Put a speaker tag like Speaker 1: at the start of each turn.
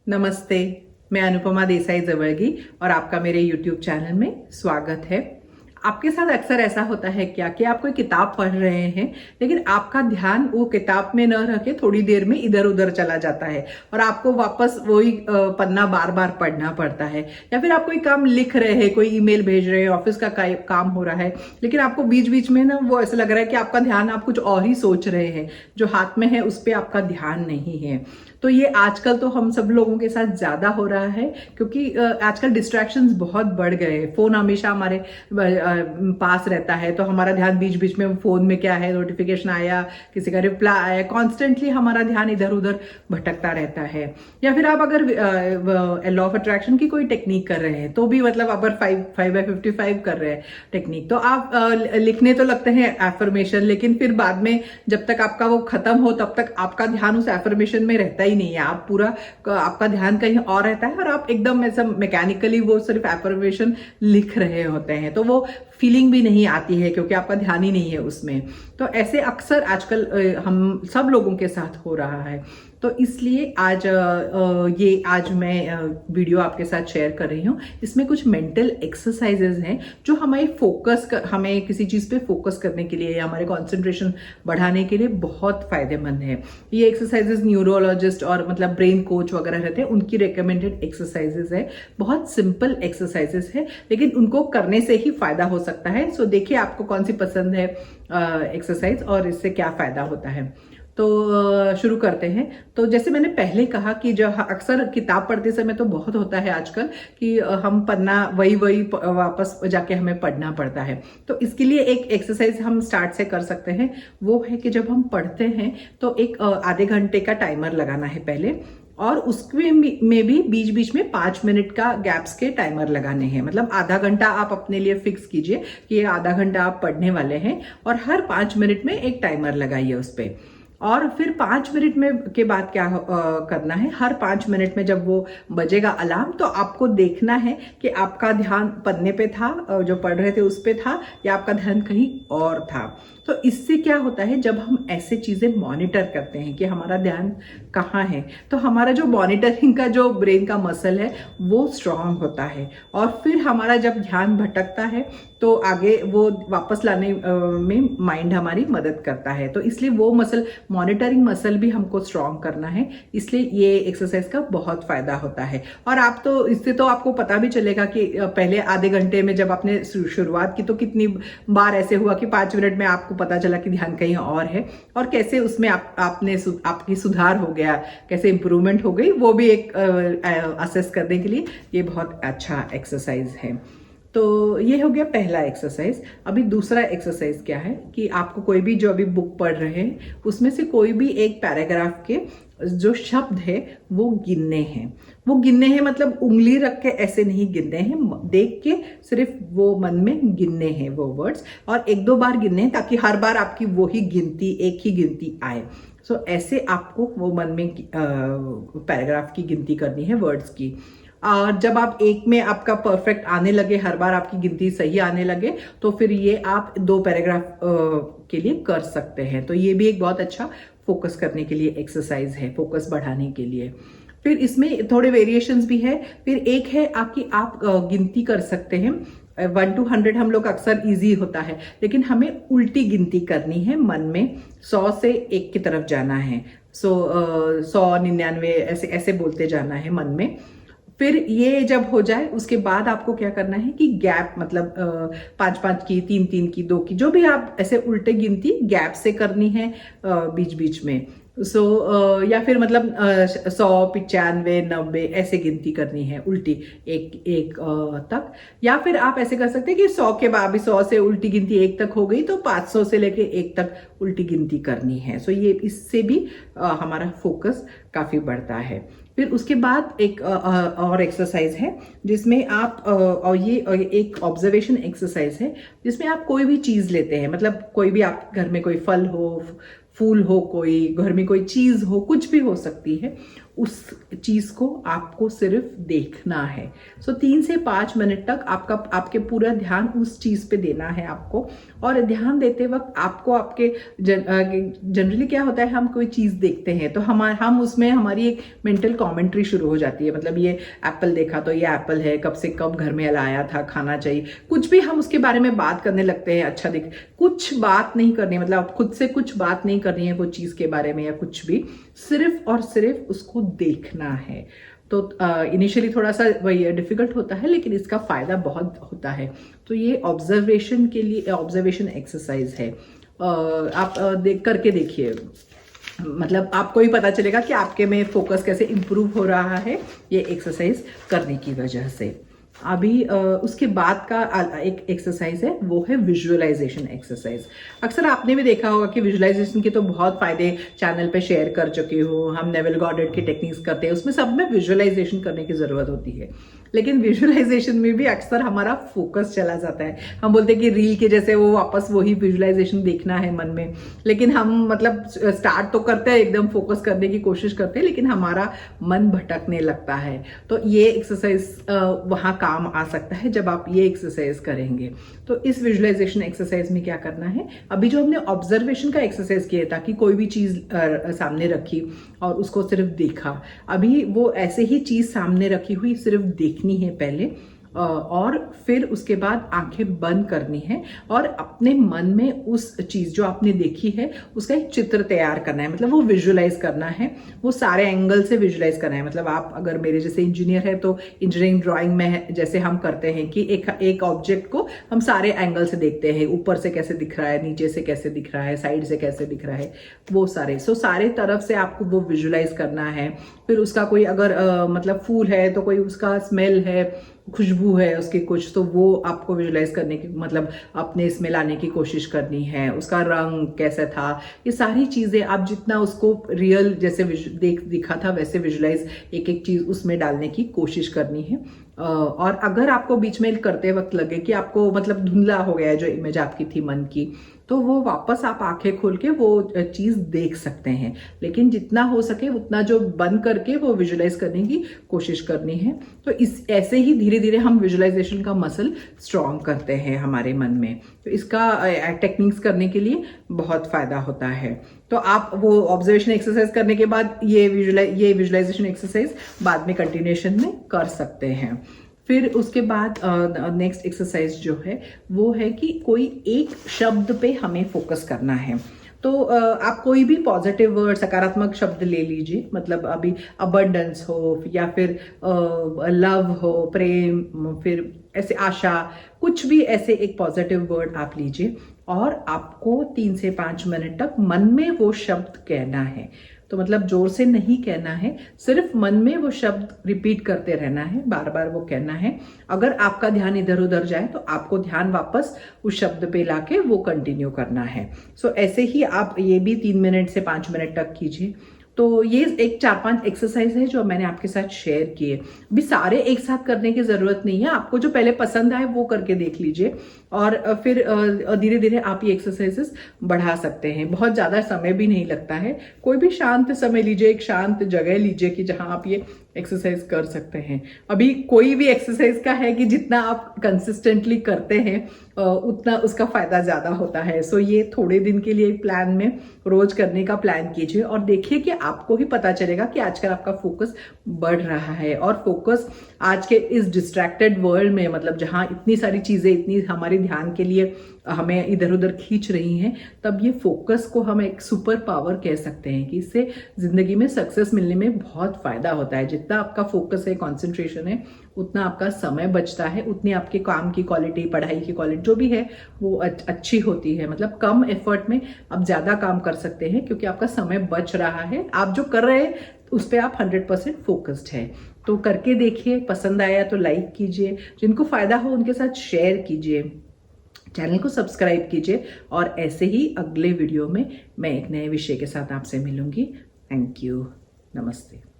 Speaker 1: नमस्ते। मैं अनुपमा देसाई जवळगी और आपका मेरे YouTube चैनल में स्वागत है। आपके साथ अक्सर ऐसा होता है क्या कि आप कोई किताब पढ़ रहे हैं लेकिन आपका ध्यान वो किताब में न रह के थोड़ी देर में इधर उधर चला जाता है और आपको वापस वही पन्ना बार बार पढ़ना पड़ता है, या फिर आप कोई काम लिख रहे हैं, कोई ईमेल भेज रहे हैं, ऑफिस का काम हो रहा है, लेकिन आपको बीच बीच में ना वो ऐसा लग रहा है कि आपका ध्यान आप कुछ और ही सोच रहे हैं, जो हाथ में है उस पर आपका ध्यान नहीं है। तो ये आजकल तो हम सब लोगों के साथ ज्यादा हो रहा है क्योंकि आजकल डिस्ट्रैक्शंस बहुत बढ़ गए हैं। फोन हमेशा हमारे पास रहता है तो हमारा ध्यान बीच बीच में फोन में क्या है, नोटिफिकेशन आया, किसी का रिप्लाई आया, कॉन्स्टेंटली हमारा ध्यान इधर उधर भटकता रहता है। या फिर आप अगर लॉ ऑफ अट्रैक्शन की कोई टेक्निक कर रहे हैं तो भी मतलब अगर 5x55 कर रहे हैं टेक्निक, तो आप लिखने तो लगते हैं एफर्मेशन, लेकिन फिर बाद में जब तक आपका वो खत्म हो तब तक आपका ध्यान उस एफर्मेशन में रहता ही नहीं है। आप पूरा आपका ध्यान कहीं और रहता है और आप एकदम ऐसा मैकेनिकली वो सिर्फ एफर्मेशन लिख रहे होते हैं, तो वो फीलिंग भी नहीं आती है क्योंकि आपका ध्यान ही नहीं है उसमें। तो ऐसे अक्सर आजकल हम सब लोगों के साथ हो रहा है। तो इसलिए आज मैं वीडियो आपके साथ शेयर कर रही हूँ। इसमें कुछ मेंटल एक्सरसाइजेज हैं जो हमें किसी चीज पे फोकस करने के लिए या हमारे कंसंट्रेशन बढ़ाने के लिए बहुत फायदेमंद है। ये एक्सरसाइजेज न्यूरोलॉजिस्ट और मतलब ब्रेन कोच वगैरह रहते हैं, उनकी रिकमेंडेड एक्सरसाइजेज है। बहुत सिंपल एक्सरसाइजेज है लेकिन उनको करने से ही फायदा हो सकता है। सो देखिए आपको कौन सी पसंद है एक्सरसाइज और इससे क्या फायदा होता है। तो शुरू करते हैं। तो जैसे मैंने पहले कहा कि जो अक्सर किताब पढ़ते समय तो बहुत होता है आजकल कि हम पन्ना वही वापस जाके हमें पढ़ना पड़ता है। तो इसके लिए एक एक्सरसाइज हम स्टार्ट से कर सकते हैं। वो है कि जब हम पढ़ते हैं तो एक आधे घंटे का टाइमर लगाना है पहले, और उसमें भी बीच बीच में 5 मिनट का गैप्स के टाइमर लगाने हैं। मतलब आधा घंटा आप अपने लिए फिक्स कीजिए कि ये आधा घंटा आप पढ़ने वाले हैं और हर 5 मिनट में एक टाइमर लगाइए उस पर। और फिर 5 मिनट में के बाद क्या करना है, हर 5 मिनट में जब वो बजेगा अलार्म तो आपको देखना है कि आपका ध्यान पन्ने पे था, जो पढ़ रहे थे उस पे था, या आपका ध्यान कहीं और था। तो इससे क्या होता है, जब हम ऐसे चीजें मॉनिटर करते हैं कि हमारा ध्यान कहाँ है, तो हमारा जो मॉनिटरिंग का जो ब्रेन का मसल है वो स्ट्रांग होता है और फिर हमारा जब ध्यान भटकता है तो आगे वो वापस लाने में माइंड हमारी मदद करता है। तो इसलिए वो मसल, मॉनिटरिंग मसल भी हमको स्ट्रांग करना है, इसलिए ये एक्सरसाइज का बहुत फायदा होता है। और आप तो इससे तो आपको पता भी चलेगा कि पहले आधे घंटे में जब आपने शुरुआत की तो कितनी बार ऐसे हुआ कि 5 मिनट में आपको पता चला कि ध्यान कहीं और है, और कैसे उसमें आपकी सुधार हो गया, कैसे इंप्रूवमेंट हो गई, वो भी एक असेस करने के लिए ये बहुत अच्छा एक्सरसाइज है। तो ये हो गया पहला एक्सरसाइज। अभी दूसरा एक्सरसाइज क्या है कि आपको कोई भी जो अभी बुक पढ़ रहे हैं उसमें से कोई भी एक पैराग्राफ के जो शब्द है वो गिनने हैं। वो गिनने हैं मतलब उंगली रख के ऐसे नहीं गिनने हैं, देख के सिर्फ वो मन में गिनने हैं वो वर्ड्स, और 1-2 बार गिनने हैं ताकि हर बार आपकी वही गिनती, एक ही गिनती आए। सो ऐसे आपको वो मन में पैराग्राफ की गिनती करनी है, वर्ड्स की। और जब आप एक में आपका परफेक्ट आने लगे, हर बार आपकी गिनती सही आने लगे, तो फिर ये आप 2 पैराग्राफ के लिए कर सकते हैं। तो ये भी एक बहुत अच्छा फोकस करने के लिए एक्सरसाइज है, फोकस बढ़ाने के लिए। फिर इसमें थोड़े वेरिएशंस भी है। फिर एक है आप गिनती कर सकते हैं 1 to 100। हम लोग अक्सर इजी होता है, लेकिन हमें उल्टी गिनती करनी है मन में। 100 से 1 की तरफ जाना है। 100, 99 ऐसे ऐसे बोलते जाना है मन में। फिर ये जब हो जाए उसके बाद आपको क्या करना है कि गैप, मतलब 5-5 की, 3-3 की, 2 की, जो भी आप ऐसे उल्टे गिनती गैप से करनी है बीच बीच में। या फिर मतलब 100, 95, 90 ऐसे गिनती करनी है उल्टी एक एक तक। या फिर आप ऐसे कर सकते हैं कि 100 के बाद भी 100 से उल्टी गिनती 1 तक हो गई तो 500 से लेके 1 तक उल्टी गिनती करनी है। सो ये इससे भी हमारा फोकस काफी बढ़ता है। फिर उसके बाद एक और एक्सरसाइज है जिसमें आप और ये एक ऑब्जर्वेशन एक्सरसाइज है जिसमें आप कोई भी चीज लेते हैं, मतलब कोई भी आप घर में कोई फल हो, फूल हो, कोई घर में कोई चीज हो, कुछ भी हो सकती है, उस चीज को आपको सिर्फ देखना है। सो 3 से 5 मिनट तक आपके पूरा ध्यान उस चीज पे देना है आपको। और ध्यान देते वक्त आपको आपके जनरली क्या होता है, हम कोई चीज देखते हैं तो हम उसमें हमारी एक मेंटल कमेंट्री शुरू हो जाती है। मतलब ये एप्पल देखा तो ये एप्पल है, कब से कब घर में लाया था, खाना चाहिए, कुछ भी हम उसके बारे में बात करने लगते हैं। अच्छा दिख, कुछ बात नहीं करनी, मतलब खुद से कुछ बात नहीं करनी है वो चीज के बारे में या कुछ भी, सिर्फ और सिर्फ उसको देखना है। तो इनिशियली थोड़ा सा वही डिफिकल्ट होता है, लेकिन इसका फायदा बहुत होता है। तो ये ऑब्जर्वेशन के लिए ऑब्जर्वेशन एक्सरसाइज है। आप देख करके देखिए, मतलब आपको ही पता चलेगा कि आपके में फोकस कैसे इंप्रूव हो रहा है ये एक्सरसाइज करने की वजह से। अभी उसके बाद का एक एक्सरसाइज है, वो है विजुअलाइजेशन एक्सरसाइज। अक्सर आपने भी देखा होगा कि विजुअलाइजेशन के तो बहुत फायदे चैनल पे शेयर कर चुकी हूँ। हम नेविल गॉडेट की टेक्निक्स करते हैं, उसमें सब में विजुअलाइजेशन करने की जरूरत होती है। लेकिन विजुअलाइजेशन में भी अक्सर हमारा फोकस चला जाता है। हम बोलते हैं कि रील के जैसे वो वापस वही विजुअलाइजेशन देखना है मन में, लेकिन हम मतलब स्टार्ट तो करते हैं, एकदम फोकस करने की कोशिश करते हैं, लेकिन हमारा मन भटकने लगता है। तो ये एक्सरसाइज वहां काम आ सकता है जब आप ये एक्सरसाइज करेंगे। तो इस विजुअलाइजेशन एक्सरसाइज में क्या करना है, अभी जो हमने ऑब्जर्वेशन का एक्सरसाइज किया था कि कोई भी चीज सामने रखी और उसको सिर्फ देखा, अभी वो ऐसे ही चीज सामने रखी हुई सिर्फ देखनी है पहले, और फिर उसके बाद आंखें बंद करनी है और अपने मन में उस चीज जो आपने देखी है उसका एक चित्र तैयार करना है। मतलब वो विजुअलाइज करना है, वो सारे एंगल से विजुअलाइज करना है। मतलब आप अगर मेरे जैसे इंजीनियर है तो इंजीनियरिंग ड्राइंग में जैसे हम करते हैं कि एक ऑब्जेक्ट को हम सारे एंगल से देखते हैं, ऊपर से कैसे दिख रहा है, नीचे से कैसे दिख रहा है, साइड से कैसे दिख रहा है, वो सारे सारे तरफ से आपको वो विजुअलाइज करना है। फिर उसका कोई अगर मतलब फूल है तो कोई उसका स्मेल है, खुशबू है उसकी कुछ, तो वो आपको विजुलाइज करने की, मतलब अपने इसमें लाने की कोशिश करनी है। उसका रंग कैसा था, ये सारी चीजें आप जितना उसको रियल जैसे दिखा था वैसे विजुलाइज एक एक चीज उसमें डालने की कोशिश करनी है। और अगर आपको बीच में करते वक्त लगे कि आपको मतलब धुंधला हो गया है जो इमेज आपकी थी मन की, तो वो वापस आप आंखें खोल के वो चीज देख सकते हैं। लेकिन जितना हो सके उतना जो बंद करके वो विजुलाइज करने की कोशिश करनी है। तो इस ऐसे ही धीरे धीरे हम विजुलाइजेशन का मसल स्ट्रॉन्ग करते हैं हमारे मन में। तो इसका टेक्निक्स करने के लिए बहुत फायदा होता है। तो आप वो ऑब्जर्वेशन एक्सरसाइज करने के बाद ये विजुलाइजेशन एक्सरसाइज बाद में कंटिन्यूएशन में कर सकते हैं। फिर उसके बाद नेक्स्ट एक्सरसाइज जो है वो है कि कोई एक शब्द पे हमें फोकस करना है। तो आप कोई भी पॉजिटिव वर्ड, सकारात्मक शब्द ले लीजिए। मतलब अभी अबंडेंस हो या फिर लव हो, प्रेम, फिर ऐसे आशा, कुछ भी ऐसे एक पॉजिटिव वर्ड आप लीजिए और आपको 3 से 5 मिनट तक मन में वो शब्द कहना है। तो मतलब जोर से नहीं कहना है, सिर्फ मन में वो शब्द रिपीट करते रहना है, बार बार वो कहना है। अगर आपका ध्यान इधर उधर जाए तो आपको ध्यान वापस उस शब्द पे लाके वो कंटिन्यू करना है। सो ऐसे ही आप ये भी 3 मिनट से 5 मिनट तक कीजिए। तो ये एक 4-5 एक्सरसाइज है जो मैंने आपके साथ शेयर किए। अभी सारे एक साथ करने की जरूरत नहीं है, आपको जो पहले पसंद आए वो करके देख लीजिए और फिर धीरे धीरे आप ये एक्सरसाइजेस बढ़ा सकते हैं। बहुत ज्यादा समय भी नहीं लगता है। कोई भी शांत समय लीजिए, एक शांत जगह लीजिए कि जहां आप ये एक्सरसाइज कर सकते हैं। अभी कोई भी एक्सरसाइज का है कि जितना आप कंसिस्टेंटली करते हैं उतना उसका फायदा ज्यादा होता है। सो ये थोड़े दिन के लिए प्लान में रोज करने का प्लान कीजिए और देखिए कि आपको ही पता चलेगा कि आजकल आपका फोकस बढ़ रहा है। और फोकस आज के इस डिस्ट्रैक्टेड वर्ल्ड में, मतलब जहां इतनी सारी चीजें इतनी हमारे ध्यान के लिए हमें इधर उधर खींच रही हैं, तब ये फोकस को हम एक सुपर पावर कह सकते हैं कि इससे जिंदगी में सक्सेस मिलने में बहुत फायदा होता है। जितना आपका फोकस है, कंसंट्रेशन है, उतना आपका समय बचता है, उतनी आपके काम की क्वालिटी, पढ़ाई की क्वालिटी जो भी है वो अच्छी होती है। मतलब कम एफर्ट में आप ज्यादा काम कर सकते हैं क्योंकि आपका समय बच रहा है। आप जो कर रहे हैं उस पर आप 100% फोकस्ड है। तो करके देखिए, पसंद आया तो लाइक कीजिए, जिनको फायदा हो उनके साथ शेयर कीजिए, चैनल को सब्सक्राइब कीजिए और ऐसे ही अगले वीडियो में मैं एक नए विषय के साथ आपसे मिलूंगी। थैंक यू, नमस्ते।